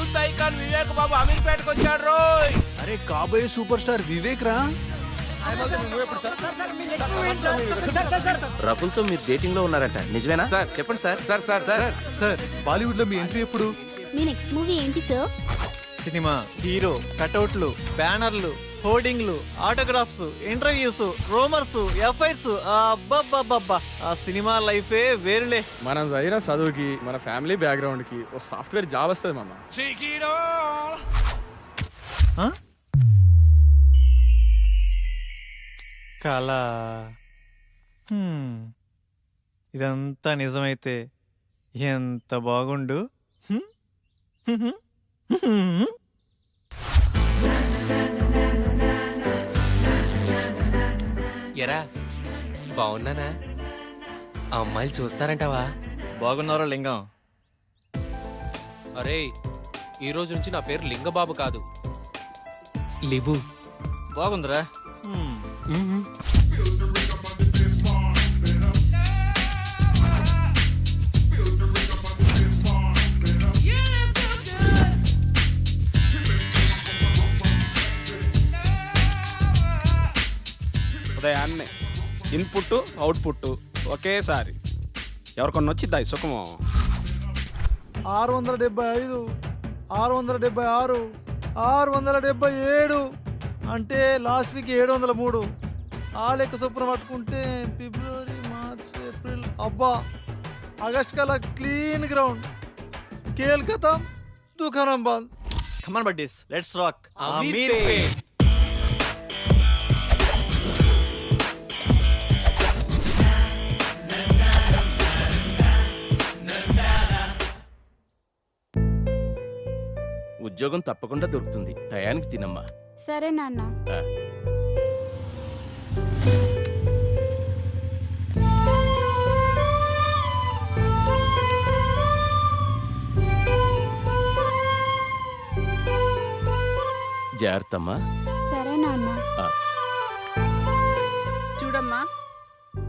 Youth icon Vivek బాబు అమీర్పేటకు వచ్చాడు రోయ్. అరే కాబోయే సూపర్ స్టార్ వివేక్ రా. రకుల్తో మీరు డేటింగ్ లో ఉన్నారంట, నిజమేనా? సార్ చెప్పండి sir. Sir sir sir sir Bollywood లో మీ ఎంట్రీ ఎప్పుడు? మీ నెక్స్ట్ మూవీ ఏంటి సార్? సినిమా, హీరో, కటౌట్లు, బ్యానర్లు, హోర్డింగ్లు, ఆటోగ్రాఫ్స్, ఇంటర్వ్యూస్, రోమర్స్, ఎఫ్ఐఆర్స్, అబ్బబ్బబ్బబ్బా ఆ సినిమా లైఫే వేరులే. మనం చదివిన చదువుకి మన ఫ్యామిలీ బ్యాక్గ్రౌండ్ కి ఓ సాఫ్ట్వేర్ జాబ్ వస్తుంది మామ. కళ. ఇదంతా నిజమైతే ఎంత బాగుండు. ఎరా బాగున్నానా? ఆ అమ్మాయిలు చూస్తారంటావా? బాగున్నారా లింగం? అరే ఈ రోజు నుంచి నా పేరు లింగబాబు కాదు, లిబు. బాగుందిరా. ఉదయాన్నే ఇన్పుట్ అవుట్పుట్ ఒకేసారి ఎవరికొన్న వచ్చిద్దా ఈ సుఖము? 675, 676, 677 అంటే లాస్ట్ వీక్ 703. ఆ లెక్క చొప్పున పట్టుకుంటే ఫిబ్రవరి, మార్చ్, ఏప్రిల్, అబ్బా ఆగస్ట్ కల్లా క్లీన్ గ్రౌండ్. కేల్ ఖతం, దుకాణం బంద్. కమాన్ బడ్డీస్, లెట్స్ రాక్. ఉద్యోగం తప్పకుండా దొరుకుతుంది, టయానికి తినమ్మా. సరే నాన్న. ఆ. జాగ్రత్తమ్మా. సరే నాన్న. చూడమ్మా,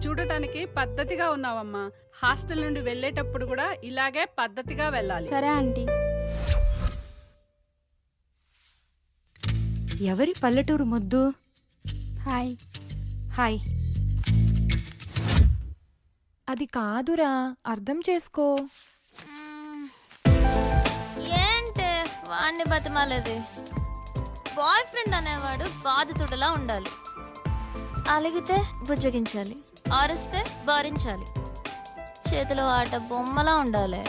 చూడటానికి పద్ధతిగా ఉన్నావమ్మా. హాస్టల్ నుండి వెళ్ళేటప్పుడు కూడా ఇలాగే పద్ధతిగా వెళ్ళాలి. సరే ఆంటీ. ఎవరి పల్లెటూరు ముద్దు? హాయ్. హాయ్. అది కాదురా, అర్థం చేసుకో. ఏంటే వాడిని బతిమాలేది? బాయ్ ఫ్రెండ్ అనేవాడు బాధితుడిలా ఉండాలి. అలిగితే బుజ్జగించాలి, ఆరిస్తే భరించాలి, చేతిలో ఆట బొమ్మలా ఉండాలి.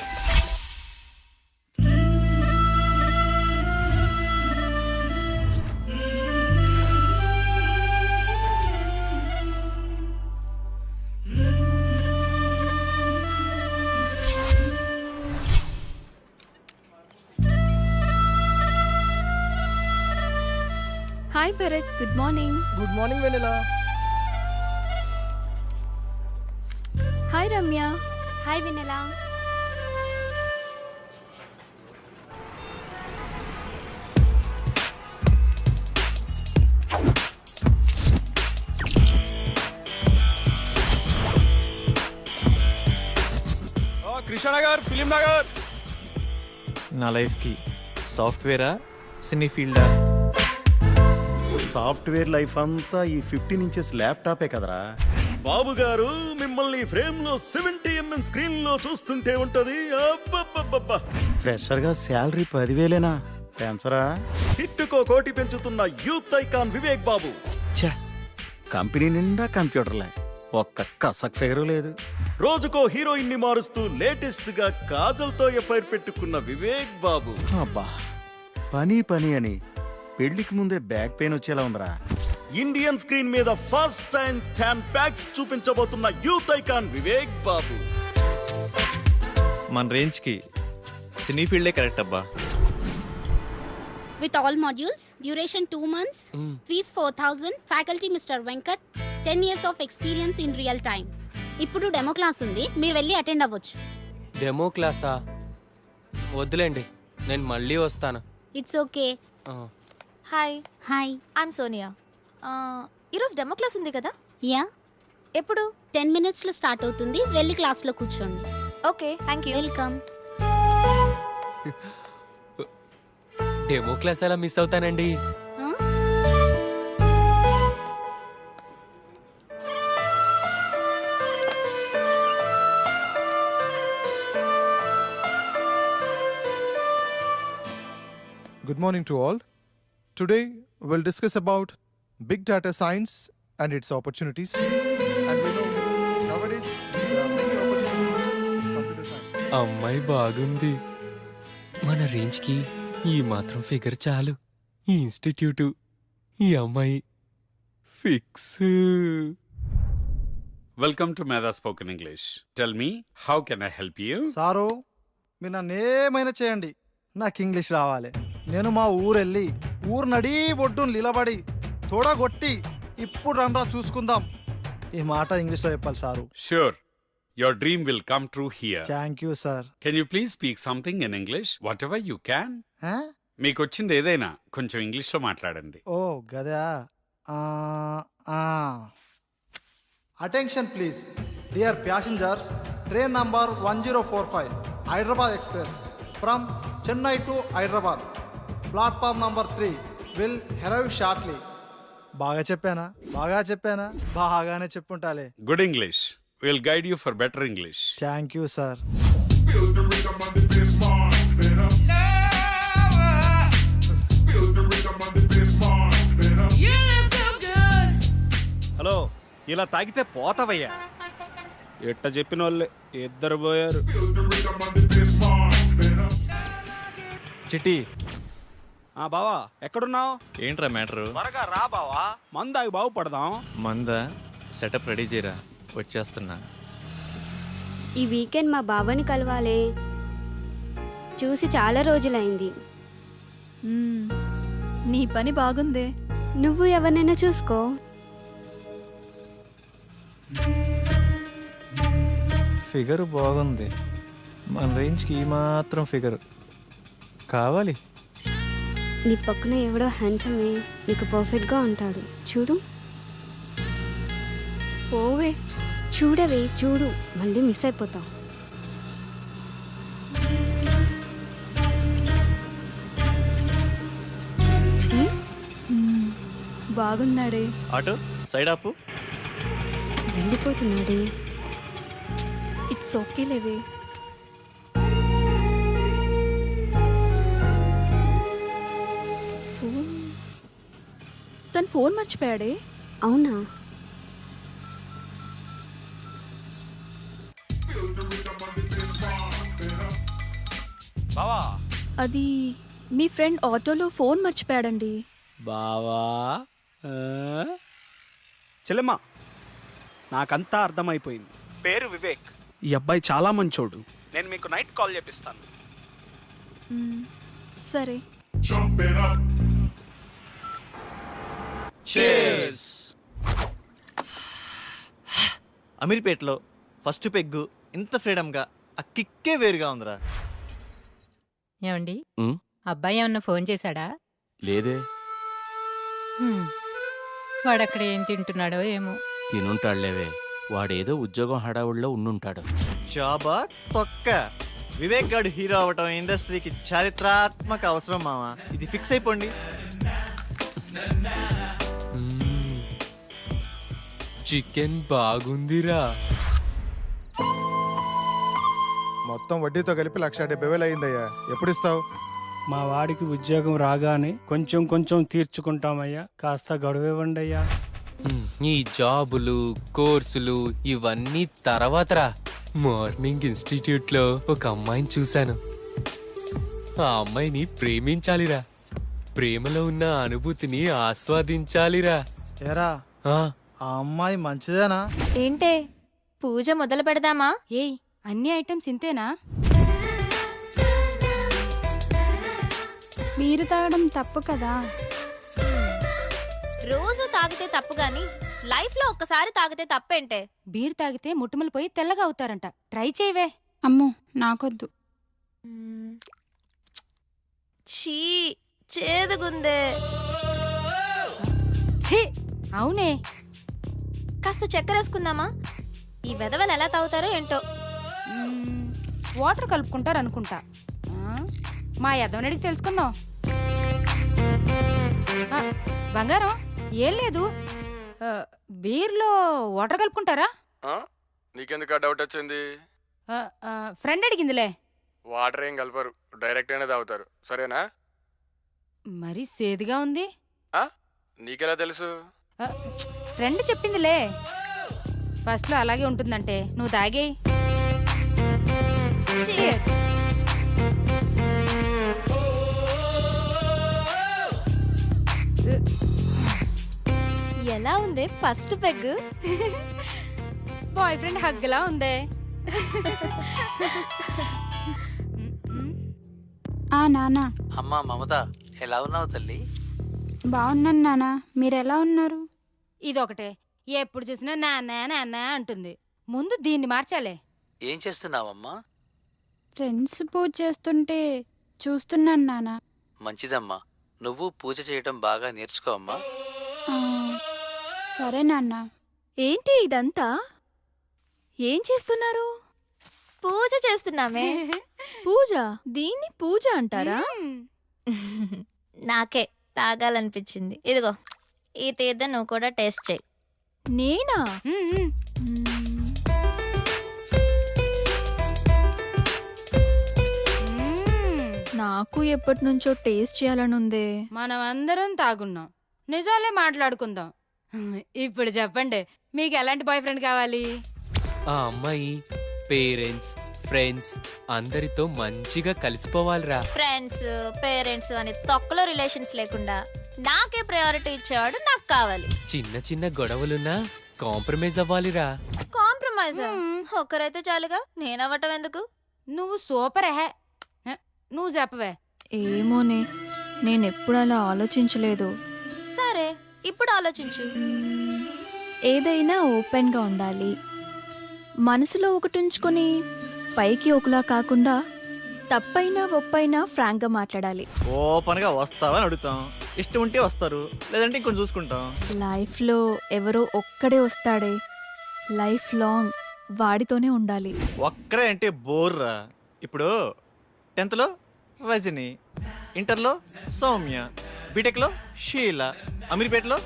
Hi Bharat, good morning. Good morning Vennela. Hi Ramya. Hi Vennela. Krishnanagar, film Nagar. నా లైఫ్కి సాఫ్ట్వేరా, సినీ ఫీల్డా? సాఫ్ట్వేర్ లైఫ్ అంతా ఈ 15 ఇంచెస్ ల్యాప్టాపే కదరా బాబు గారు. మిమ్మల్ని ఫ్రేమ్ లో 70mm స్క్రీన్ లో చూస్తుంటే ఉంటది. ఫ్రెషర్ గా శాలరీ 10,000 పెంచరా? హిట్టుకో కోటి పెంచుతున్న యూత్ ఐకాన్ వివేక్ బాబు. ఛ, కంపెనీ నిండా కంప్యూటర్లే, ఒక్క కసక్ ఫిగరు లేదు. రోజుకో హీరోయిన్ ని మారుస్తూ లేటెస్ట్ గా కాజల్ తో ఎఫ్ఐఆర్ పెట్టుకున్న వివేక్ బాబు. అబ్బా, పని పని అని పెళ్లికి ముందే బ్యాక్ పెయిన్ వచ్చేలా ఉందిరా. ఇండియన్ స్క్రీన్ మీద ఫస్ట్ టైం 10 ప్యాక్స్ చూపించబోతున్న యూత్ ఐకాన్ వివేక్ బాబు. మన రేంజ్ కి సినీ ఫీల్డే కరెక్ట్ అబ్బా. With all modules, duration 2 months, fees 4,000, faculty Mr. Venkat, 10 years of experience in real time. ఇప్పుడు డెమో క్లాస్ ఉంది, మీరు వెళ్ళి అటెండ్ అవ్వచ్చు. డెమో క్లాసా? వద్దులేండి, నేను మళ్ళీ వస్తాను. It's okay. Hi. Hi. I'm Sonia. ఈరోజు డెమో క్లాస్ ఉంది కదా? యా. ఎప్పుడు? 10 minutesలో స్టార్ట్ అవుతుంది, వెళ్ళి క్లాస్లో కూర్చోండి. Okay, thank you. Welcome. Demo class ఎలా మిస్ అవుతానండి. ఆ? Good morning to all. Today we'll discuss about big data science and its opportunities. And we know nowadays there are many opportunities in computer science. అమ్మాయి బాగుంది. మన రేంజ్కి ఈ మాత్రం figure చాలు. ఈ ఇన్స్టిట్యూటు, ఈ అమ్మాయి ఫిక్స్. వెల్కమ్ టు మేధా spoken English. Tell me, how can I help you? Sir మీరు నన్ను ఏమైనా చేయండి, నాకు ఇంగ్లీష్ రావాలి. నేను మా ఊరెళ్ళి ఊరు నడి ఒడ్డును నిలబడి తోడగొట్టి ఇప్పుడు రండ్రా చూసుకుందాం ఈ మాట ఇంగ్లీష్లో చెప్పాలి sir. Sure. Your dream will come true here. Thank you sir. Can you please speak something in English? Whatever you can. మీకు వచ్చింది ఏదైనా కొంచెం ఇంగ్లీష్లో మాట్లాడండి. ఓ గదా. Attention please dear passengers, train number 1045 Hyderabad express from Chennai to Hyderabad platform number 3 will arrive shortly. బాగా చెప్పానా? బాగానే చెప్పుంటాలే. Good English. We'll guide you for better English. Thank you sir. Hello, ఇలా తాగితే పోతావయ్యా. ఎట్ట చెప్పిన వాళ్ళే ఇద్దరు పోయారు. చిట్టి బావా ఎక్కడున్నావు? ఏంట్రా మ్యాటరు? త్వరగా రా బావా, మందాగి బాగుపడదాం. మందా సెటప్ రెడీ చేయరా, వచ్చేస్తున్నా. ఈ వీకెండ్ మా బావని కలవాలే, చూసి చాలా రోజులైంది. నీ పని బాగుందే. నువ్వు ఎవరినైనా చూసుకో. ఫిగర్ బాగుంది, మన రేంజ్కి ఈ మాత్రం ఫిగర్ కావాలి. నీ పక్కన ఎవడో హ్యాండ్సమే నీకు పర్ఫెక్ట్గా ఉంటాడు, చూడు. పోవే. చూడవే, చూడు, మళ్ళీ మిస్ అయిపోతావు. బాగున్నాడే. ఆటో సైడ్ ఆపు. వెళ్ళిపోతున్నాడే. ఇట్స్ ఓకే లేవే. తను ఫోన్ మర్చిపోయాడే. అవునా? బావా అది మీ ఫ్రెండ్ ఆటోలో ఫోన్ మర్చిపోయాడండి. బావా చెల్లెమ్మా, నాకంతా అర్థమైపోయింది. పేరు వివేక్. ఈ అబ్బాయి చాలా మంచోడు. నేను మీకు నైట్ కాల్ చేపిస్తాను. సరే. అమీర్పేటలో ఫస్ట్ పెగ్గు ఇంత ఫ్రీడమ్గా ఆ కిక్కే వేరుగా ఉందిరా. ఏమండి, అబ్బాయి ఏమన్నా ఫోన్ చేశాడా? లేదే. వాడక్కడ ఏం తింటున్నాడో ఏమో. తినుంటాడులేవే, వాడేదో ఉద్యోగం హడావుడిలో ఉండుంటాడు. జాబా తొక్క. వివేక్ గాడు హీరో అవటం ఇండస్ట్రీకి చారిత్రాత్మక అవసరం మావా. ఇది ఫిక్స్ అయిపోండి. చికెన్ బాగుందిరా. మొత్తం వడ్డీతో కలిపి 1,70,000 అయిందయ్యా. ఎప్పుడు ఇస్తావు? మా వాడికి ఉద్యోగం రాగానే కొంచెం కొంచెం తీర్చుకుంటామయ్యా, కాస్త గడువివ్వండి అయ్యా. ఈ జాబులు, కోర్సులు ఇవన్నీ తర్వాతరా. మార్నింగ్ ఇన్స్టిట్యూట్లో ఒక అమ్మాయిని చూశాను. ఆ అమ్మాయిని ప్రేమించాలిరా. ప్రేమలో ఉన్న అనుభూతిని ఆస్వాదించాలిరా. ఏరా, ఆ, ఆ అమ్మాయి మంచిదేనా? ఏంటే, పూజ మొదలు పెడదామా? ఏయ్, అన్ని ఐటమ్స్ ఇంతేనా? మీరు తాగడం తప్పు కదా. రోజు తాగితే తప్పు గాని లైఫ్ లో ఒక్కసారి తాగితే తప్పేంటే? బీర్ తాగితే ముట్టుమలు పోయి తెల్లగా అవుతారంట. ట్రై చేయవే. అమ్మో, నాకొద్దు. ఛీ, చేదుగుందే. ఛీ, అవునే. కాస్త చక్కెర వేసుకుందామా? ఈ వెధవలు ఎలా తాగుతారో ఏంటో. వాటర్ కలుపుకుంటారు అనుకుంటా. మా యదవనడికి తెలుసుకుందాం. ఆ, బంగారం ఏం లేదు బీర్లో వాటర్ కలుపుకుంటారా? నీకెందుకు ఆ డౌట్ వచ్చింది? ఫ్రెండ్ అడిగిందిలే. వాటర్ ఏం కలపరు, డైరెక్ట్ గానే తాగుతారు. సరేనా? మరి సేదుగా ఉంది. నీకెలా తెలుసు? ఫ్రెండ్ చెప్పిందిలే. ఫస్ట్లో అలాగే ఉంటుందంటే నువ్వు తాగేయ్. Cheers. ఎలా ఉంది ఫస్ట్ పెగ్? బాయ్ ఫ్రెండ్ హగ్లా ఉందే. నానా. అమ్మా మమత, ఎలా ఉన్నావు తల్లి? బాగున్నాను నానా, మీరెలా ఉన్నారు? ఇదొకటే, ఎప్పుడు చూసినా నాన్న నాన్న అంటుంది. ముందు దీన్ని మార్చాలే. ఏం చేస్తున్నావమ్మా? ఫ్రెండ్స్ పూజ చేస్తుంటే చూస్తున్నాను నానా. మంచిదమ్మా, నువ్వు పూజ చేయటం బాగా నేర్చుకో అమ్మా. సరే నాన్న. ఏంటి ఇదంతా? ఏం చేస్తున్నారు? పూజ చేస్తున్నామే. పూజ? దీన్ని పూజ అంటారా? నాకే తాగాలనిపించింది. ఇదిగో ఈ తీర్థం నువ్వు కూడా టేస్ట్ చేయి. నేనా? నాకు ఎప్పటి నుంచో టేస్ట్ చేయాలని ఉంది. మనం అందరం తాగున్నాం, నిజాలే మాట్లాడుకుందాం. ఇప్పుడు చెప్పండి, మీకు ఎలాంటి బాయ్ ఫ్రెండ్ కావాలి? ఆ అమ్మాయి పేరెంట్స్ ఫ్రెండ్స్ అందరితో మంచిగా కలిసిపోవాలిరా. ఫ్రెండ్స్ పేరెంట్స్ అని తొక్కలో రిలేషన్స్ లేకుండా నాకే ప్రయారిటీ ఇచ్చేవాడు నాకు కావాలి. చిన్న చిన్న గొడవలున్నా కాంప్రమైజ్ అవ్వాలిరా. కాంప్రమైజ్? ఒక్కరైతే చాలుగా, నేనవ్వటం ఎందుకు? నువ్వు సూపర్ హే. నువ్వు చెప్పవే. ఏమోనే, నేనెప్పుడు అలా ఆలోచించలేదు. సరే ఇప్పుడు ఆలోచించు. ఏదైనా ఓపెన్గా ఉండాలి, మనసులో ఒకటి ఉంచుకొని పైకి ఒకలా కాకుండా తప్పైనా ఒప్పైనా ఫ్రాంక్గా మాట్లాడాలి. ఓపెన్గా వస్తావని అడుగుతాం, ఇష్టం ఉంటే వస్తారు, లేదంటే ఇంకొంచెం చూసుకుంటాం. లైఫ్లో ఎవరో ఒక్కడే వస్తాడే, లైఫ్ లాంగ్ వాడితోనే ఉండాలి. ఒక్కరే అంటే బోర్రా. ఇప్పుడు 10th లో రజని, ఇంటర్లో సౌమ్య, బీటెక్లో షీలా, అమీర్పేటలో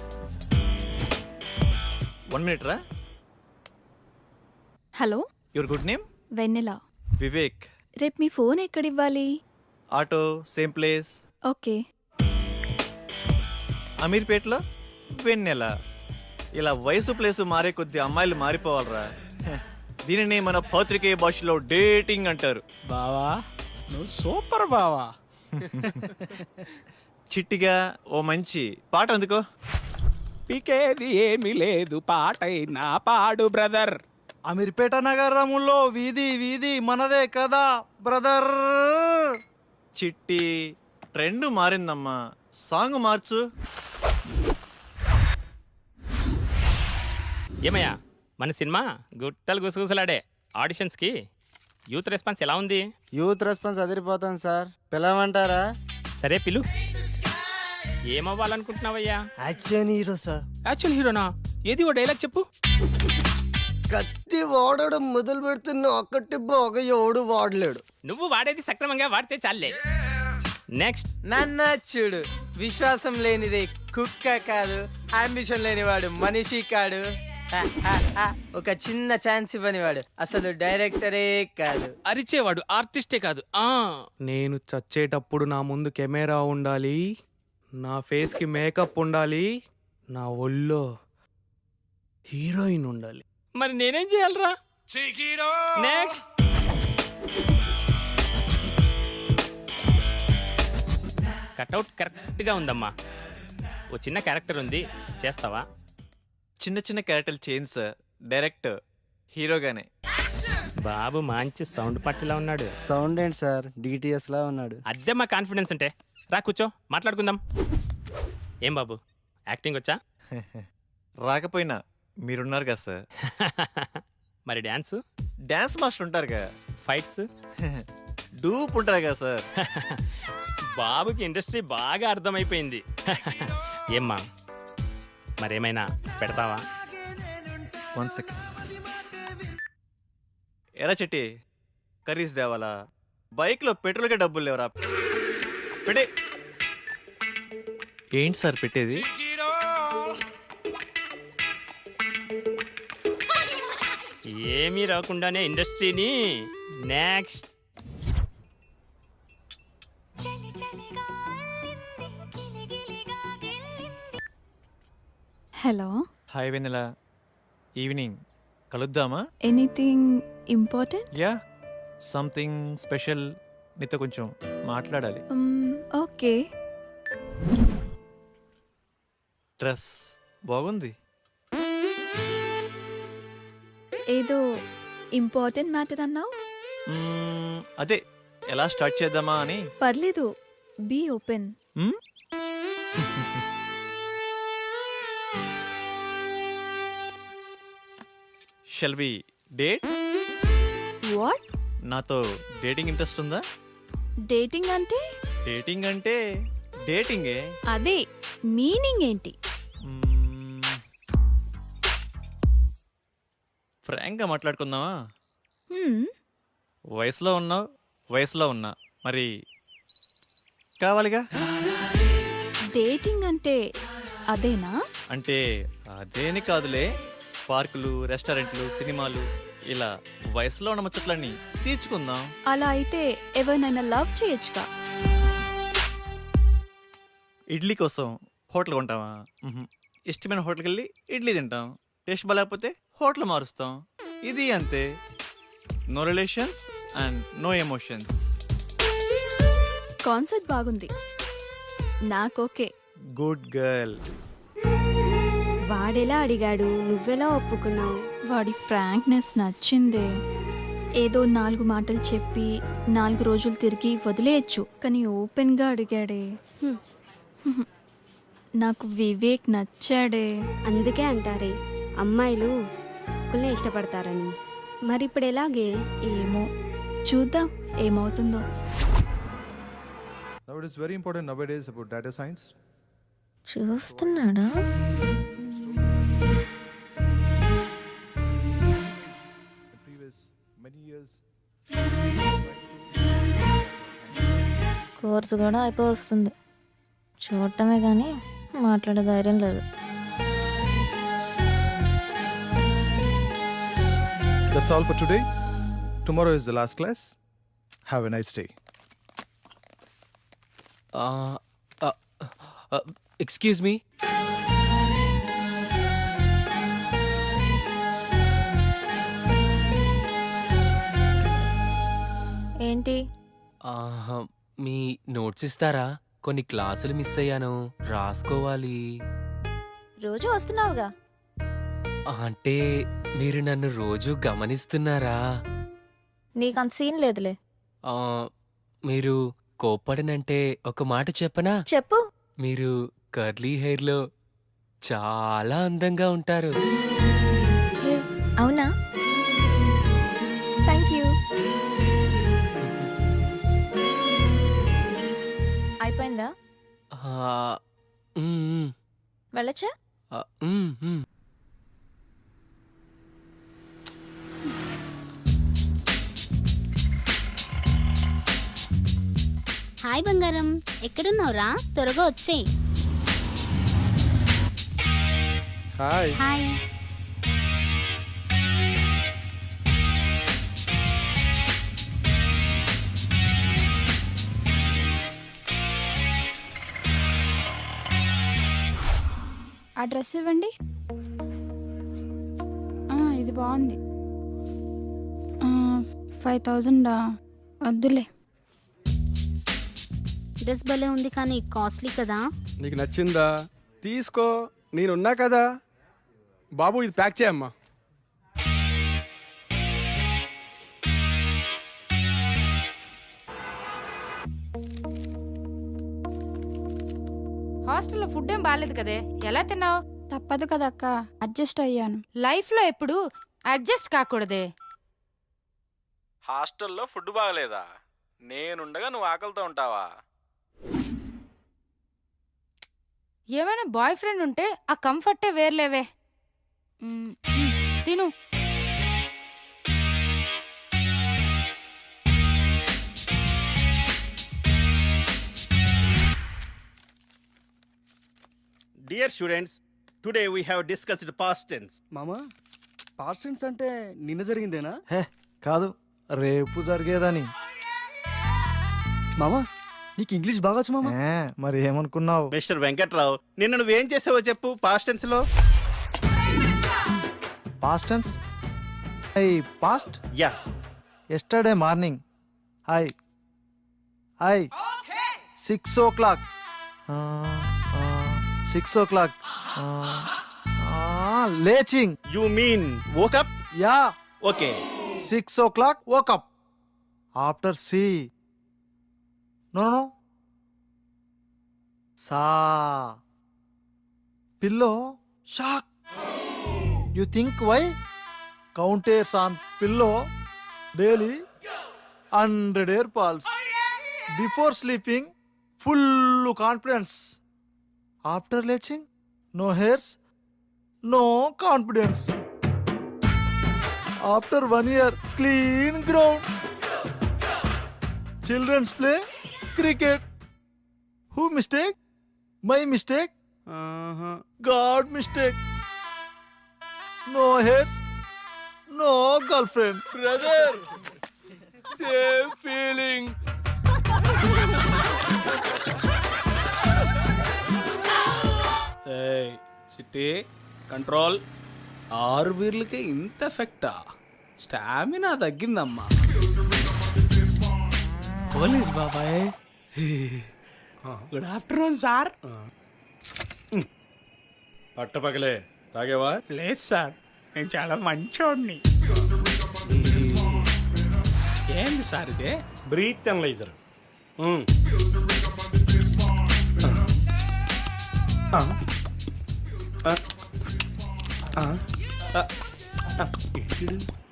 1 minute రా. Hello, your good name? Vennela. Vivek. రేపు మీ ఫోన్ ఎక్కడివ్వాలి? Auto same place. ఓకే. అమీర్పేటలో వెన్నెల. ఇలా వయసు ప్లేసు మారే కొద్ది అమ్మాయిలు మారిపోవాలరా. దీనిని మన పత్రికే భాషలో డేటింగ్ అంటారు. బావా నువ్వు సూపర్ బావా. చిట్టిగా ఓ మంచి పాట అందుకో. పీకేది ఏమీ లేదు, పాటైనా పాడు బ్రదర్. అమీర్పేట నగరములో వీధి వీధి మనదే కదా బ్రదర్. చిట్టి ట్రెండ్ మారిందమ్మా, సాంగ్ మార్చు. ఏమయ్యా, మన సినిమా గుట్టలు గుసగుసలాడే ఆడిషన్స్కి యూత్ రెస్పాన్స్ ఎలా ఉంది? యూత్ రెస్పాన్స్ అదిరిపోతాను సార్, పిలవమంటారా? సరే పిలు. ఏమవ్వాలనుకుంటున్నావయ్యా? Action hero sir. యాక్చువల్ హీరోనా? ఏది ఓ డైలాగ్ చెప్పు. కత్తి వాడడం మొదలు పెడుతున్న ఒక్కటి బాగా ఎవడు వాడలేడు. నువ్వు వాడేది సక్రమంగా వాడితే చాలే. నెక్స్ట్. నన్న చూడు, విశ్వాసం లేనిదే కుక్క కాదు, అంబిషన్ లేనివాడు మనిషి కాడు, ఒక చిన్న ఛాన్స్ ఇవ్వనివాడు అసలు డైరెక్టరే కాదు. అరిచేవాడు ఆర్టిస్టే కాదు. నేను చచ్చేటప్పుడు నా ముందు కెమెరా ఉండాలి, నా ఫేస్ కి మేకప్ ఉండాలి, నా ఒళ్ళో హీరోయిన్ ఉండాలి. మరి నేనేం చేయాలరా? నెక్స్ట్. కట్అవుట్ కరెక్ట్గా ఉందమ్మా. ఓ చిన్న క్యారెక్టర్ ఉంది, చేస్తావా? చిన్న చిన్న క్యారెక్టర్లు చేంజ్ సార్, డైరెక్ట్ హీరోగానే. బాబు మంచి సౌండ్ పట్టిలా ఉన్నాడు. సౌండ్ ఏంటి సార్, డిటిఎస్ లా ఉన్నాడు. అదే మా కాన్ఫిడెన్స్ అంటే. రా కూర్చో, మాట్లాడుకుందాం. ఏం బాబు, యాక్టింగ్ వచ్చా? రాకపోయినా మీరున్నారు కదా సార్. మరి డ్యాన్స్? డ్యాన్స్ మాస్టర్ ఉంటారు కదా. ఫైట్స్? డూప్ ఉంటారు కదా సార్. బాబుకి ఇండస్ట్రీ బాగా అర్థమైపోయింది. ఏమ్మా, మరేమైనా పెడతావా? 1 second. ఎరా చెట్టి, కర్రీస్ దేవాలా? బైక్లో పెట్రోల్కే డబ్బులు లేవరా? పెడే. ఏంటి సార్ పెట్టేది? ఏమీ రాకుండానే ఇండస్ట్రీని next. Hello, hi Vennela, evening కలుద్దామా? Anything important? Yeah, something special. నీతో కొంచెం మాట్లాడాలి. ఓకే. డ్రెస్ బాగుంది. ఏదో ఇంపార్టెంట్ మ్యాటర్ అన్నావు. అదే ఎలా స్టార్ట్ చేద్దామా అని. పర్లేదు, be open. Shall we date? What? నాతో డేటింగ్ ఇంట్రెస్ట్ ఉందా? డేటింగ్ అంటే? డేటింగ్ అంటే డేటింగే. అదే మీనింగ్ ఏంటి? ఫ్రాంక్గా మాట్లాడుకుందామా? Hmm, వయసులో ఉన్నావు, వయసులో ఉన్నా, మరి కావాలిగా. డేటింగ్ అంటే అదేనా? అంటే అదేని కాదులే, పార్కులు, రెస్టారెంట్లు, సినిమాలు, ఇలా వయసులో ఉన్న ముచ్చట్లన్నీ తీర్చుకుందాం. అలా అయితే ఎవరినైనా లవ్ చేయొచ్చుగా. ఇడ్లీ కోసం హోటల్ కొంటావా? ఇష్టమైన హోటల్కి వెళ్ళి ఇడ్లీ తింటాం. టేస్ట్ బాగాలేకపోతే హోటల్ మారుస్తాం. ఇది అంతే. No relations and no emotions. Concept బాగుంది, నాకోకే. Good girl. వాడెలా అడిగాడు, నువ్వెలా ఒప్పుకున్నావు? వాడి ఫ్రాంక్నెస్ నచ్చిందే. ఏదో 4 మాటలు చెప్పి 4 రోజులు తిరిగి వదిలేయచ్చు, కానీ ఓపెన్గా అడిగాడే. నాకు వివేక్ నచ్చాడే. అందుకే అంటారే అమ్మాయిలు ఒక్కళ్ళే ఇష్టపడతారని. మరి ఇప్పుడు ఎలాగే? ఏమో, చూద్దాం ఏమవుతుందో. Now it is very important nowadays about data science. చూస్తున్నాడా? In previous many years, course కూడా అయిపోతుంది. చూడటమే కానీ మాట్లాడే ధైర్యం లేదు. that's all for today. Tomorrow is the last class. Have a nice day. Excuse me. ఏంటి? మీ నోట్స్ ఇస్తారా? కొన్ని క్లాసులు మిస్ అయ్యాను, రాసుకోవాలి. రోజు వస్తున్నావుగా. అంటే మీరు నన్ను రోజు గమనిస్తున్నారా? నీకంత సీన్ లేదులే. మీరు కోప్పడనంటే ఒక మాట చెప్పనా? చెప్పు. మీరు కర్లీ హెయిర్లో చాలా అందంగా ఉంటారు. హే, అవునా? Thank you. అయిపోయిందా? వెళ్ళచ్చా? హాయ్ బంగారం, ఎక్కడున్నావురా? త్వరగా వచ్చేయ్. హాయ్. హాయ్. ఆ డ్రెస్ ఇవ్వండి. ఇది బాగుంది. 5000 వద్దులే. డ్రెస్ భలే ఉంది కానీ కాస్ట్లీ కదా. నీకు నచ్చిందా? తీసుకో, నేనున్నా కదా. బాబు ఇది ప్యాక్ చేయమ్మా. హాస్టల్లో ఫుడ్ ఏం బాగాలేదు కదే, ఎలా తిన్నావు? తప్పదు కదా అక్క, అడ్జస్ట్ అయ్యాను. లైఫ్లో ఎప్పుడు అడ్జస్ట్ కాకూడదే. హాస్టల్లో ఫుడ్ బాగలేదా? నేనుండగా నువ్వు ఆకలితో ఉంటావా? ఏమైనా బాయ్ ఫ్రెండ్ ఉంటే ఆ కంఫర్టే వేర్లేవే. తిను. Dear students, today we have discussed past tense. మామా పార్సెంట్స్ అంటే నిన్న జరిగిందేనా? హే కాదు, రేపు జరిగేదని. మామా నీకు ఇంగ్లీష్ బాగా వచ్చు మామా. మరి ఏమనుకున్నావు? మిస్టర్ వెంకట్రావు, నిన్న నువ్వేం చేసావో చెప్పు పాస్ట్ టెన్స్ లో. Past tense. I past. Yeah. Yesterday morning. I 6 o'clock. 6 o'clock. లేచింగ్. You mean woke up? Yeah. Okay. 6 o'clock woke up. After C. No. Sa. Pillow. Shock. You think why? Counters on pillow daily 100 air pulse. Before sleeping, full confidence. After leaching, no hairs, no confidence. After 1 year, clean ground. Children's play cricket. Who mistake? My mistake? God mistake. No hairs, no girlfriend. Brother same feeling. చిట్టి control. 6 బీర్లకే ఇంత ఎఫెక్టా? Stamina తగ్గిందమ్మా. Police బాబాయ్. Good afternoon sir. పట్టపగలే తాగేవా? లేదు sir, నేను చాలా మంచోడిని. ఏంది sir ఇదే? Breath analyser.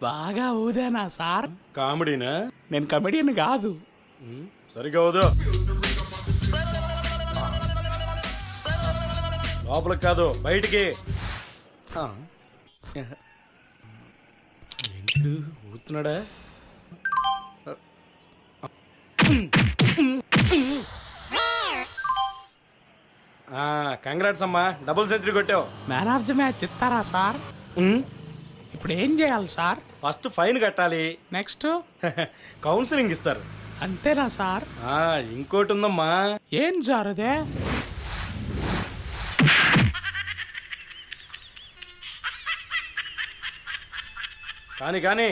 బాగా ఊదేనా సార్? కామెడీనా? నేను కమెడియన్ కాదు. సరిగా వదు. లోపలికి కాదు, బయటికి. ఏంటి ఊతున్నాడా? కంగ్రాట్స్ అమ్మా, డబుల్ సెంచరీ కొట్టావు. మ్యాన్ ఆఫ్ ది మ్యాచ్ ఇస్తారా సార్? ఇప్పుడు ఏం చేయాలి సార్? ఫస్ట్ ఫైన్ కట్టాలి. నెక్స్ట్ కౌన్సిలింగ్ ఇస్తారు. అంతేనా సార్? ఇంకోటి ఉందమ్మా. ఏం సార్ అదే? కానీ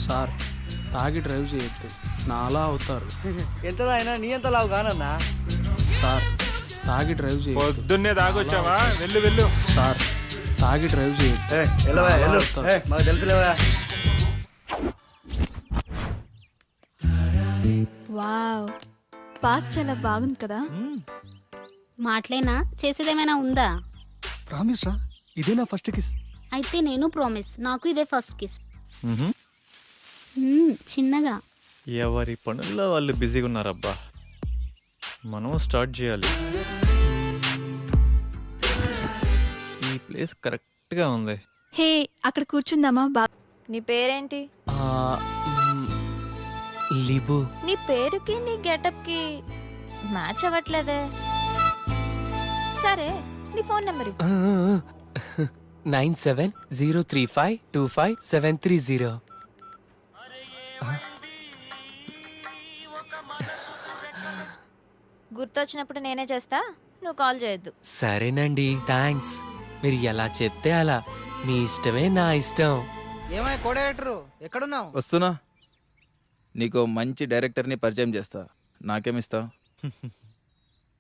సార్, తాగి డ్రైవ్ చేయొద్దు, నాలా అవుతారు. ఎంత అయినా నీ ఎంత లావు కానన్నా. సార్, తాగి డ్రైవ్ చేయొద్దు. పొద్దున్నే తాగొచ్చావా? వెళ్ళు. సార్, తాగి డ్రైవ్ చేయొద్దు. మాకు తెలుసులేవా. వావ్, పార్క్ చాలా బాగుంది కదా. మాటలేనా, చేసేదేమైనా ఉందా? ప్రామిస్ రా, ఇదే నా ఫస్ట్ కిస్. అయితే నేను ప్రామిస్, నాకు ఇదే ఫస్ట్ కిస్. చిన్నగా. ఎవరి పనుల్లో వాళ్ళు బిజీగా ఉన్నారబ్బా. మనం స్టార్ట్ చేయాలి. ఈ ప్లేస్ కరెక్ట్గా ఉంది. హే, అక్కడ కూర్చుందామా? నీ పేరేంటి? లిబు. నీ పేరుకి నీ గెటప్కి మ్యాచ్ అవ్వట్లేదే. సరే, నీ ఫోన్ నెంబర్ 9703525730. గుర్తొచ్చినప్పుడు నేనే చేస్తా, నువ్వు కాల్ చేయొద్దు. సరేనండి, థ్యాంక్స్. మీరు ఎలా చెప్తే అలా. మీ ఇష్టమే నా ఇష్టం. ఏమై కో డైరెక్టర్, ఎక్కడున్నావు? వస్తున్నా. నీకు మంచి డైరెక్టర్ని పరిచయం చేస్తా. నాకేమిస్తావు?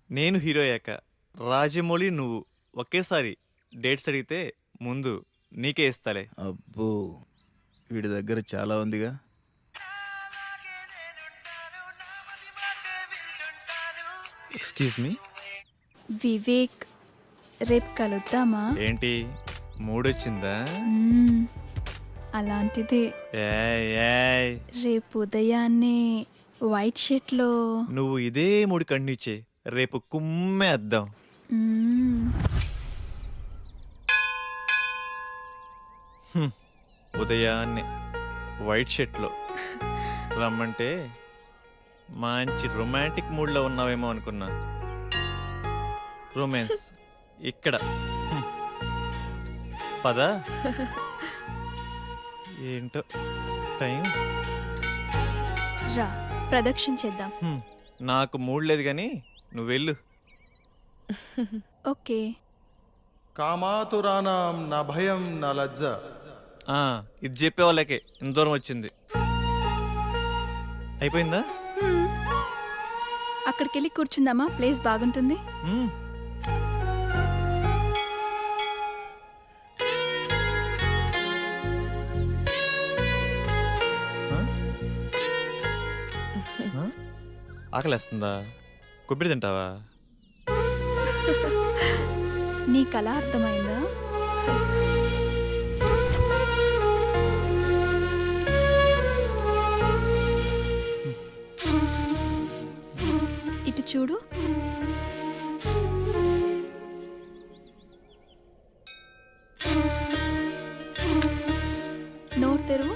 నేను హీరో అయ్యాక రాజమౌళి నువ్వు ఒకేసారి డేట్స్ అడిగితే ముందు నీకే ఇస్తాలే. అబ్బో, వీడి దగ్గర చాలా ఉందిగా. Excuse me. వివేక్, రేపు కలుద్దామా? ఏంటి మూడొచ్చిందా? అలాంటిదే. ఏయ్ రేపు ఉదయాన్నే వైట్ షర్ట్లో. నువ్వు ఇదే మూడు కండిచే, రేపు కుమ్మేద్దాం. ఉదయాన్నే వైట్ షర్ట్లో రమ్మంటే మంచి రొమాంటిక్ మూడ్లో ఉన్నావేమో అనుకున్నా. రొమాన్స్ ఇక్కడ. పద. ఏంటో టైం. రా ప్రదక్షిణ చేద్దాం. నాకు మూడ్ లేదు కానీ నువ్వు వెళ్ళు. ఓకే. కామాతురానాం నా భయం నా లజ్జ. ఇది చెప్పే వాళ్ళకే ఇంత దూరం వచ్చింది. అయిపోయిందా? అక్కడికి వెళ్ళి కూర్చుందామా? ప్లేస్ బాగుంటుంది. ఆకలేస్తుందా? కొబ్బరి తింటావా? నీ కళ అర్థమైందా? ఇటు చూడు. నోరు తెరువు.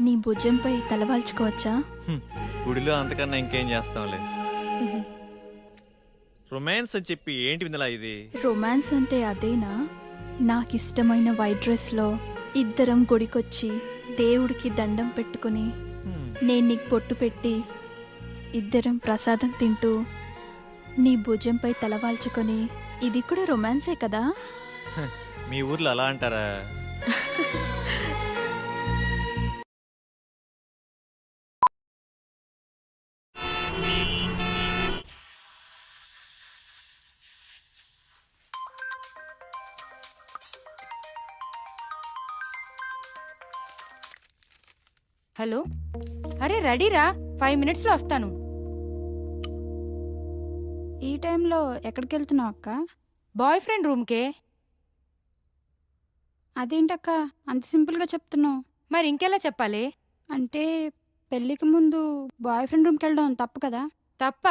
నీ భుజంపై తలవాల్చుకోవచ్చా? గుడిలో అంతకన్నా ఇంకేం చేస్తాంలే. రొమాన్స్ అని చెప్పి ఏంటి విందలా ఇది? రొమాన్స్ అంటే అదేనా? నాకిష్టమైన వైట్ డ్రెస్లో ఇద్దరం గుడికొచ్చి దేవుడికి దండం పెట్టుకుని నేను నీకు పొట్టు పెట్టి ఇద్దరం ప్రసాదం తింటూ నీ భుజంపై తలవాల్చుకొని, ఇది కూడా రొమాన్సే కదా? మీ ఊర్లో అలా అంటారా? హలో, అరే రెడీరా, 5 minutesలో వస్తాను. ఈ టైంలో ఎక్కడికి వెళ్తున్నావు అక్క? Boy friend రూమ్కే. అదేంటక్క అంత సింపుల్గా చెప్తున్నావు? మరి ఇంకెలా చెప్పాలి? అంటే పెళ్ళికి ముందు బాయ్ ఫ్రెండ్ రూమ్కి వెళ్ళడం తప్పు కదా? తప్ప?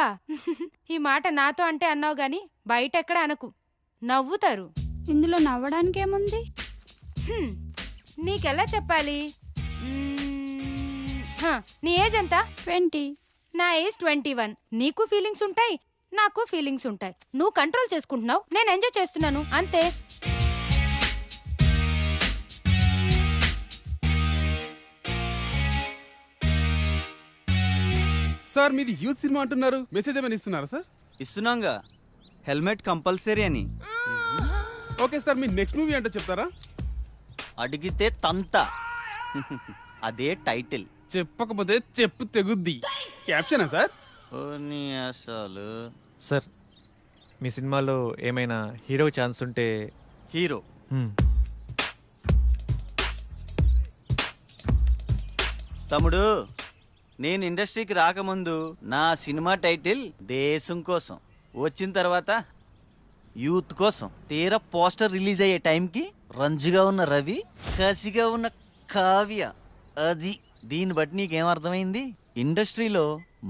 ఈ మాట నాతో అంటే అన్నావు గాని బయట ఎక్కడ అనకు, నవ్వుతారు. ఇందులో నవ్వడానికి ఏముంది? నీకెలా చెప్పాలి? నీ ఏజ్ ఎంత? 20. నా ఏజ్ 21. నీకు ఫీలింగ్స్ ఉంటాయి, నాకు ఫీలింగ్స్ ఉంటాయి. నువ్వు కంట్రోల్ చేసుకుంటున్నావు, నేను ఎంజాయ్ చేస్తున్నాను, అంతే. సార్ మీది యూత్ సినిమా అంటున్నారు, మెసేజ్ ఏమైనా ఇస్తున్నారా సార్? ఇస్తున్నాంగా, హెల్మెట్ కంపల్సరీ అని. ఓకే సార్, మీ నెక్స్ట్ మూవీ అంటే చెప్తారా? అడిగితే తంత. అదే టైటిల్. చెప్పకపోతే చెప్పు తెగుద్ది. క్యాప్షనా సార్? అసలు సార్, మీ సినిమాలో ఏమైనా హీరో ఛాన్స్ ఉంటే. హీరో తమ్ముడు, నేను ఇండస్ట్రీకి రాకముందు నా సినిమా టైటిల్ దేశం కోసం, వచ్చిన తర్వాత యూత్ కోసం. తీరా పోస్టర్ రిలీజ్ అయ్యే టైంకి రంజుగా ఉన్న రవి, కసిగా ఉన్న కావ్య. అది దీన్ని బట్టి నీకేమర్థమైంది? ఇండస్ట్రీలో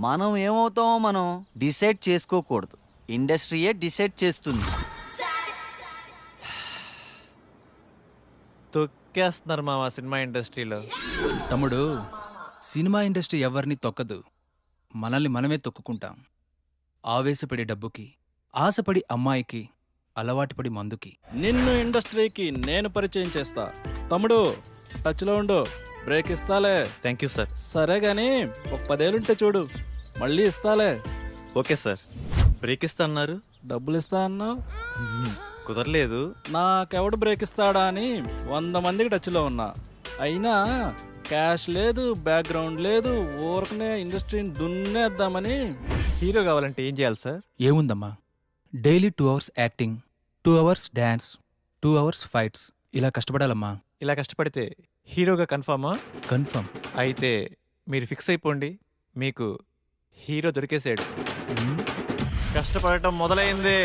మనం ఏమవుతామో మనం డిసైడ్ చేసుకోకూడదు, ఇండస్ట్రీయే డిసైడ్ చేస్తుంది. తొక్కేస్తున్నారు మా సినిమా ఇండస్ట్రీలో. తమ్ముడు, సినిమా ఇండస్ట్రీ ఎవరిని తొక్కదు, మనల్ని మనమే తొక్కుకుంటాం. ఆవేశపడి డబ్బుకి, ఆశపడి అమ్మాయికి, అలవాటుపడి మందుకి. నిన్ను ఇండస్ట్రీకి నేను పరిచయం చేస్తా. తమ్ముడు టచ్లో ఉండు, బ్రేక్ ఇస్తాలే. Thank you sir. సరే గాని ఒక 10 ఏళ్ళుంటే చూడు, మళ్ళీ ఇస్తాలే. Okay sir. బ్రేక్ ఇస్తా అన్నారు, డబ్బులు ఇస్తా అన్నావు, కుదరలేదు. నాకెవడు బ్రేక్ ఇస్తాడా అని 100 మందికి టచ్లో ఉన్నా, అయినా క్యాష్ లేదు, బ్యాక్గ్రౌండ్ లేదు, ఊరకనే ఇండస్ట్రీని దున్నేద్దామని. హీరో కావాలంటే ఏం చేయాలి సార్? ఏముందమ్మా, daily 2 hours acting, 2 hours dance, 2 hours fights, ఇలా కష్టపడాలమ్మా. ఇలా కష్టపడితే హీరోగా కన్ఫామా? కన్ఫర్మ్. అయితే మీరు ఫిక్స్ అయిపోండి, మీకు హీరో దొరికేసాడు. కష్టపడటం మొదలైంది,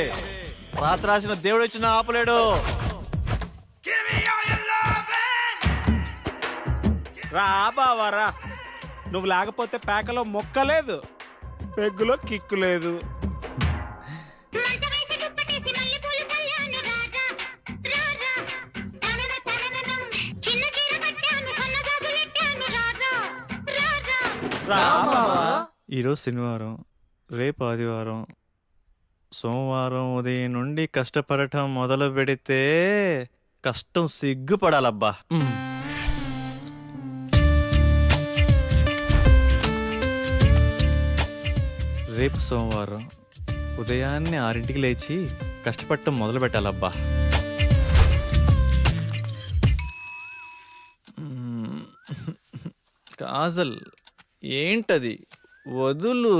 రాత్రాసిన దేవుడు వచ్చిన ఆపలేడు. రా బావా రా. నువ్వు లేకపోతే పేకలో మొక్క లేదు, పెగ్గులో కిక్కు లేదు. రా బావా. ఈరోజు శనివారం, రేపు ఆదివారం, సోమవారం ఉదయం నుండి కష్టపడటం మొదలు పెడితే కష్టం సిగ్గుపడాలబ్బా. రేపు సోమవారం ఉదయాన్నే 6ంటికి లేచి కష్టపడటం మొదలు పెట్టాలబ్బా. కాజల్ ఏంటది, వదులు.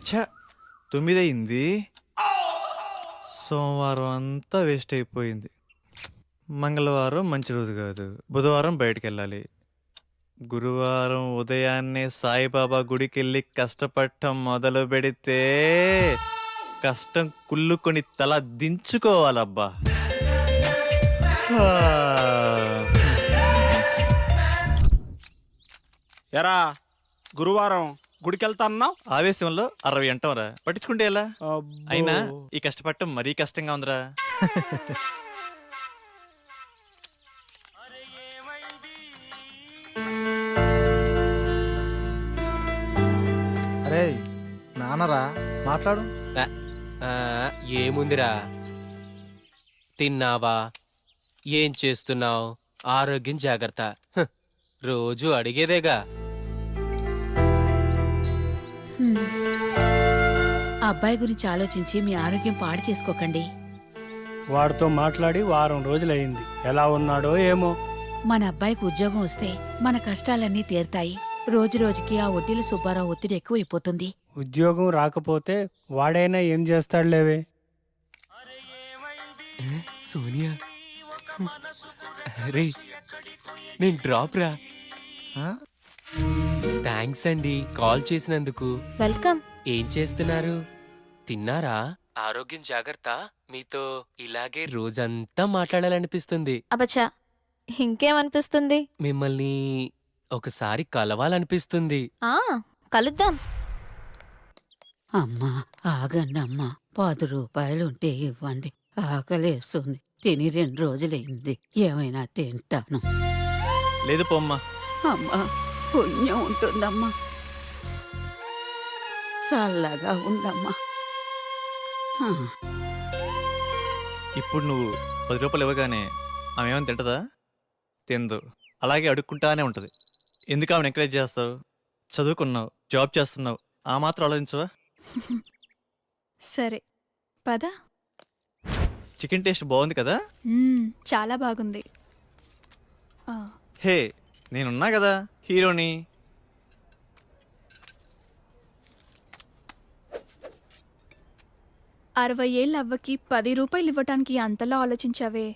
ఛ, 9 అయింది. సోమవారం అంతా వేస్ట్ అయిపోయింది. మంగళవారం మంచి రోజు కాదు, బుధవారం బయటికి వెళ్ళాలి. గురువారం ఉదయాన్నే సాయిబాబా గుడికి వెళ్ళి కష్టపడటం మొదలు పెడితే కష్టం కుళ్ళుకొని తల దించుకోవాలబ్బా. ఎరా గురువారం గుడికెళ్తా అన్నావు, ఆవేశంలో 60 అంటాంరా, పట్టించుకుంటే ఎలా? అయినా ఈ కష్టపడటం మరీ కష్టంగా ఉందిరా. అరే నాన్నరా, మాట్లాడు. ఏముందిరా, తిన్నావా, ఏం చేస్తున్నావు, ఆరోగ్యం జాగ్రత్త, రోజు అడిగేదేగా. ఆ అబ్బాయి గురించి ఆలోచించి మీ ఆరోగ్యం పాడు చేసుకోకండి. వాడితో మాట్లాడి వారం రోజులయ్యింది, ఎలా ఉన్నాడో ఏమో. మన అబ్బాయికి ఉద్యోగం వస్తే మన కష్టాలన్నీ తీరుతాయి. రోజు రోజుకి ఆ వడ్డీల సుబ్బారావు ఒత్తిడి ఎక్కువైపోతుంది. ఉద్యోగం రాకపోతే వాడైనా ఏం చేస్తాడులేవే. సోనియా, రే నేను డ్రాప్ రా. థ్యాంక్స్ అండి కాల్ చేసినందుకు. వెల్కమ్. ఏం చేస్తున్నారు, తిన్నారా? ఆరోగ్యం జాగ్రత్త. మీతో ఇలాగే రోజంతా మాట్లాడాలనిపిస్తుంది. అబచ్చా, ఇంకేమనిపిస్తుంది? మిమ్మల్ని ఒకసారి కలవాలనిపిస్తుంది. కలుద్దాం. అమ్మా ఆగండమ్మా, 10 రూపాయలుంటే ఇవ్వండి, ఆకలేస్తుంది. తిని 2 రోజులైంది, ఏమైనా తింటాను. లేదు పోమ్మా. అమ్మా పుణ్యం ఉంటుందమ్మా, చల్లగా ఉండమ్మా. ఇప్పుడు నువ్వు 10 రూపాయలు ఇవ్వగానే ఆమె ఏమైనా తింటదా? తిందు, అలాగే అడుక్కుంటానే ఉంటుంది. ఎందుకు ఆమెను ఎంకరేజ్ చేస్తావు? చదువుకున్నావు, జాబ్ చేస్తున్నావు, ఆ మాత్రం ఆలోచించవా? సరే పద. చికెన్ టేస్ట్ బాగుంది కదా? చాలా బాగుంది. హే, నేనున్నా కదా హీరోని. అరవై ఏళ్ళ అవ్వకి 10 రూపాయలు ఇవ్వటానికి అంతలా ఆలోచించావే,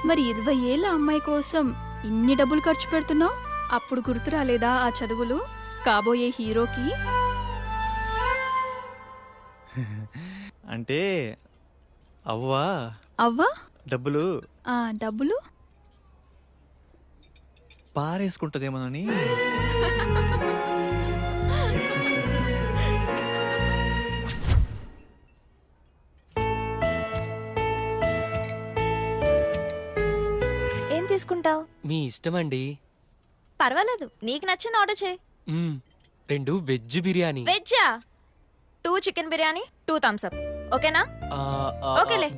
మరి 20 ఏళ్ళ అమ్మాయి కోసం ఇన్ని డబ్బులు ఖర్చు పెడుతున్నావు? అప్పుడు గుర్తు రాలేదా ఆ చదువులు కాబోయే హీరోకి? అంటే అవ్వా అవ్వా డబ్బులు డబ్బులు పారేసుకుంటదేమోనని. ఏం తీసుకుంటావు? మీ ఇష్టమండి. పర్వాలేదు, నీకు నచ్చింది ఆర్డర్ చేయి. 2 వెజ్ బిర్యానీ. వెజ్జా? 2 చికెన్ బిర్యానీ, 2 థమ్స్ అప్, ఓకేనా? ఓకేలే.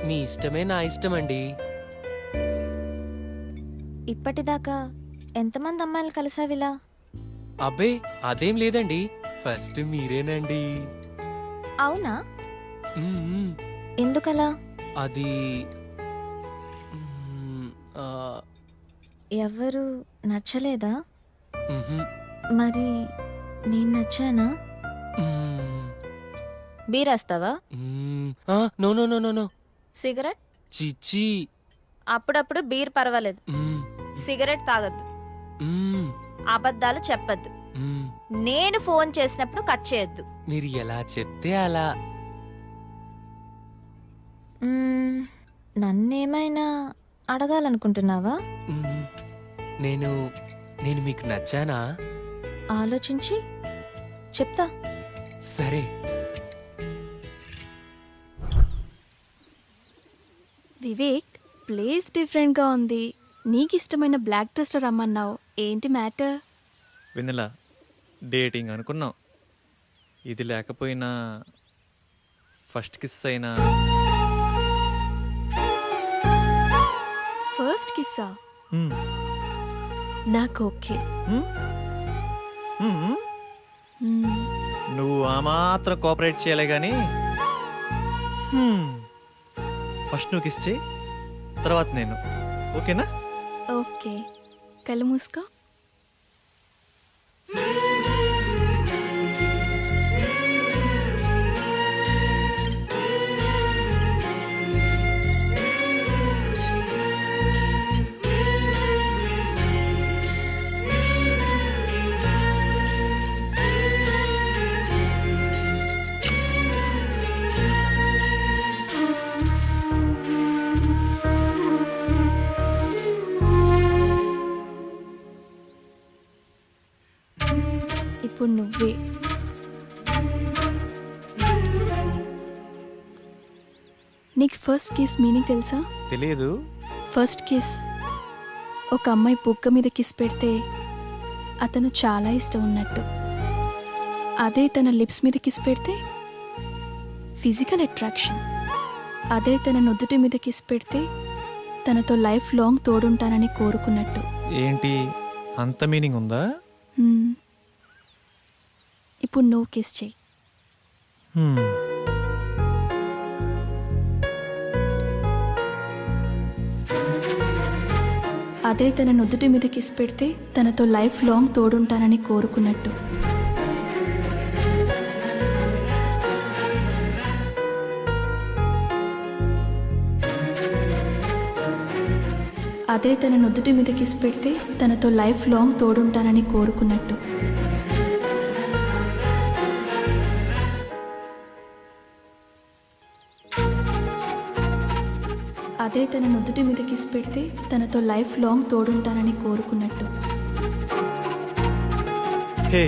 మీ ఇష్టమే నా ఇష్టమండి. ఇప్పటిదాకా ఎంతమంది అమ్మాయిలు కలిసావిలా? అబ్బే అదేం లేదండి, ఫస్ట్ మీరేనండి. అవునా? ఎందుకలా? అది ఎవరు నచ్చలేదా? మరి నేను నచ్చానా? బీరేస్తావా? No no no no no. Cigarette? చిచ్చి. అప్పుడప్పుడు బీర్ పర్వాలేదు, సిగరెట్ తాగద్దు, అబద్ధాలు చెప్పద్దు. నేను ఫోన్ చేసినప్పుడు కట్ చేయొద్దు. మీరు ఎలా చెప్తే అలా. నన్నేమైనా అడగాలనుకుంటున్నావా? నేను నేను మీకు నచ్చానా? ఆలోచించి చెప్తా. సరే. వివేక్, ప్లేస్ డిఫరెంట్గా ఉంది. నీకు ఇష్టమైన బ్లాక్ డ్రెస్లో రమ్మన్నావు, ఏంటి మ్యాటర్? వెన్నెలా, డేటింగ్ అనుకున్నాం. ఇది లేకపోయినా ఫస్ట్ కిస్ అయినా. ఫస్ట్ కిస్సా? నాకు ఓకే. నువ్వు ఆ మాత్రం కోఆపరేట్ చేయలే కానీ ఫస్ట్ నువ్వు కిస్ చేయి, తర్వాత నేను. ఓకేనా? ఓకే, కళ్ళు మూసుకో. ఇప్పుడు నువ్వే. నీకు ఫస్ట్ కిస్ మీనింగ్ తెలుసా? తెలియదు. ఫస్ట్ కిస్, ఒక అమ్మాయి బుగ్గ మీద కిస్ పెడితే అతను చాలా ఇష్టం ఉన్నట్టు. అదే తన లిప్స్ మీద కిస్ పెడితే ఫిజికల్ అట్రాక్షన్. అదే తన నుదుటి మీద కిస్ పెడితే తనతో లైఫ్ లాంగ్ తోడుంటానని కోరుకున్నట్టు. ఏంటి అంత మీనింగ్ ఉందా? ఇప్పుడు నువ్వు కిస్ చెయ్యి. అదే తన నుదుటి మీద కిస్ పెడితే తనతో లైఫ్ లాంగ్ తోడుంటానని కోరుకున్నట్టు. అదే తన నుదుటి మీద కిస్ పెడితే తనతో లైఫ్ లాంగ్ తోడుంటానని కోరుకున్నట్టు. అదే తన నుదుటి మీద కిస్ పెడితే తనతో లైఫ్ లాంగ్ తోడుంటానని కోరుకున్నట్టు. హే,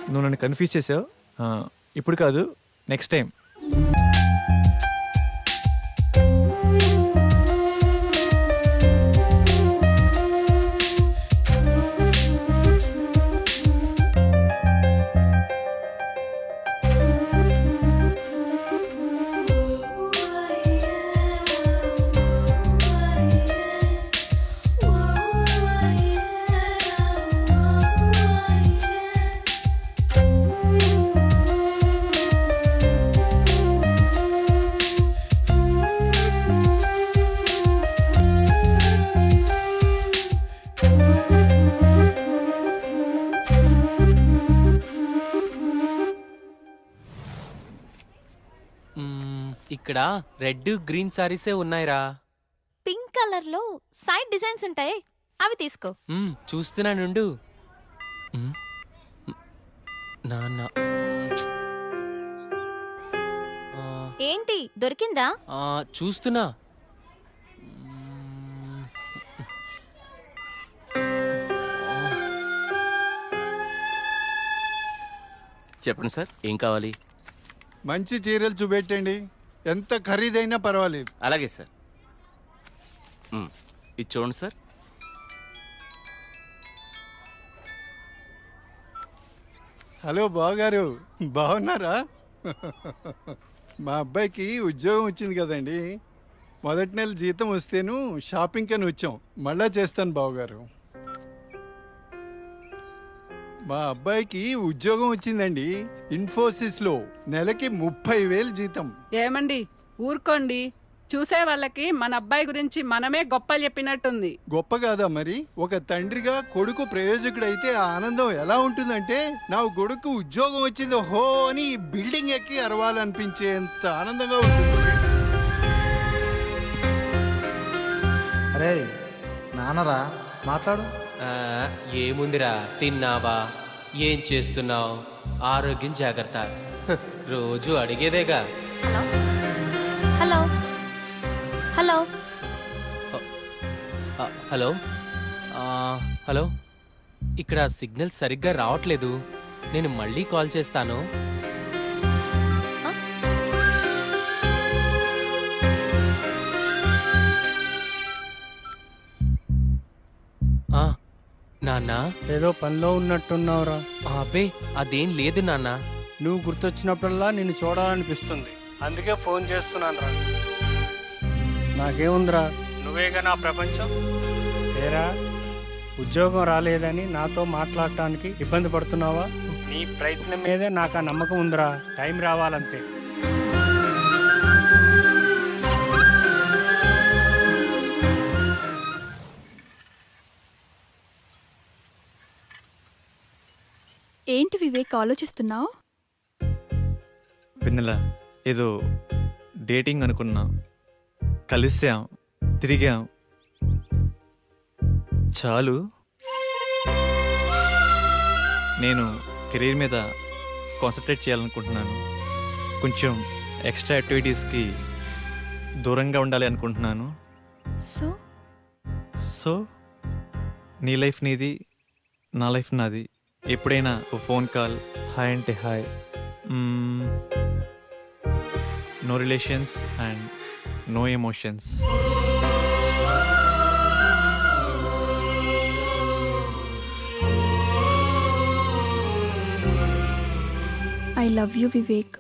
నువ్వు నన్ను కన్ఫ్యూజ్ చేసావు. ఇప్పుడు కాదు, నెక్స్ట్ టైం. ఇక్కడ రెడ్ గ్రీన్ సారీసే ఉన్నాయిరా. పింక్ కలర్ లో సైడ్ డిజైన్స్ ఉంటాయి, అవి తీసుకో. చూస్తున్నానుండు. నాన్న, ఏంటి దొరికిందా? చూస్తున్నా. చెప్పండి సార్, ఏం కావాలి? మంచి చీరలు చూపెట్టండి, ఎంత ఖరీదైనా పర్వాలేదు. అలాగే సార్. ఇది చూడండి సార్. హలో బావగారు, బాగున్నారా? మా అబ్బాయికి ఉద్యోగం వచ్చింది కదండి. మొదటి నెల జీతం వస్తేను షాపింగ్ అని వచ్చాం. మళ్ళా చేస్తాను బావగారు. మా అబ్బాయికి ఉద్యోగం వచ్చిందండి, ఇన్ఫోసిస్లో. నెలకి 30,000 జీతం. ఏమండి ఊరుకోండి, చూసే వాళ్ళకి మన అబ్బాయి గురించి మనమే గొప్పలు చెప్పినట్టుంది. గొప్ప కాదా మరి? ఒక తండ్రిగా కొడుకు ప్రయోజకుడైతే ఆ ఆనందం ఎలా ఉంటుందంటే, నా కొడుకు ఉద్యోగం వచ్చింది హో అని బిల్డింగ్ ఎక్కి అరవాలనిపించేంత ఆనందంగా ఉంటుంది. అరే నాన్నరా, మాట్లాడు. ఏముందిరా, తిన్నావా, ఏం చేస్తున్నావు, ఆరోగ్యం జాగ్రత్త, రోజు అడిగేదేగా. హలో హలో హలో హలో, ఇక్కడ సిగ్నల్ సరిగ్గా రావట్లేదు, నేను మళ్ళీ కాల్ చేస్తాను. నాన్నా, ఏదో పనిలో ఉన్నట్టున్నావురా. అబ్బే అదేం లేదు నాన్న. నువ్వు గుర్తొచ్చినప్పుడల్లా నిన్ను చూడాలనిపిస్తుంది, అందుకే ఫోన్ చేస్తున్నాను రా. నాకేముందిరా, నువ్వేగా నా ప్రపంచం. ఏరా, ఉద్యోగం రాలేదని నాతో మాట్లాడటానికి ఇబ్బంది పడుతున్నావా? నీ ప్రయత్నం మీదే నాకు ఆ నమ్మకం ఉందిరా. టైం రావాలంతే. ఏంటి వివేక్ ఆలోచిస్తున్నావు? వెన్నెల, ఏదో డేటింగ్ అనుకున్నా, కలిసాం, తిరిగాం, చాలు. నేను కెరీర్ మీద కాన్సన్ట్రేట్ చేయాలనుకుంటున్నాను. కొంచెం ఎక్స్ట్రా యాక్టివిటీస్కి దూరంగా ఉండాలి అనుకుంటున్నాను. సో నీ లైఫ్ నీది, నా లైఫ్ నాది. ఎప్పుడైనా ఓ ఫోన్ కాల్, హాయ్ అంటే hi, no relations and no emotions. I love you Vivek.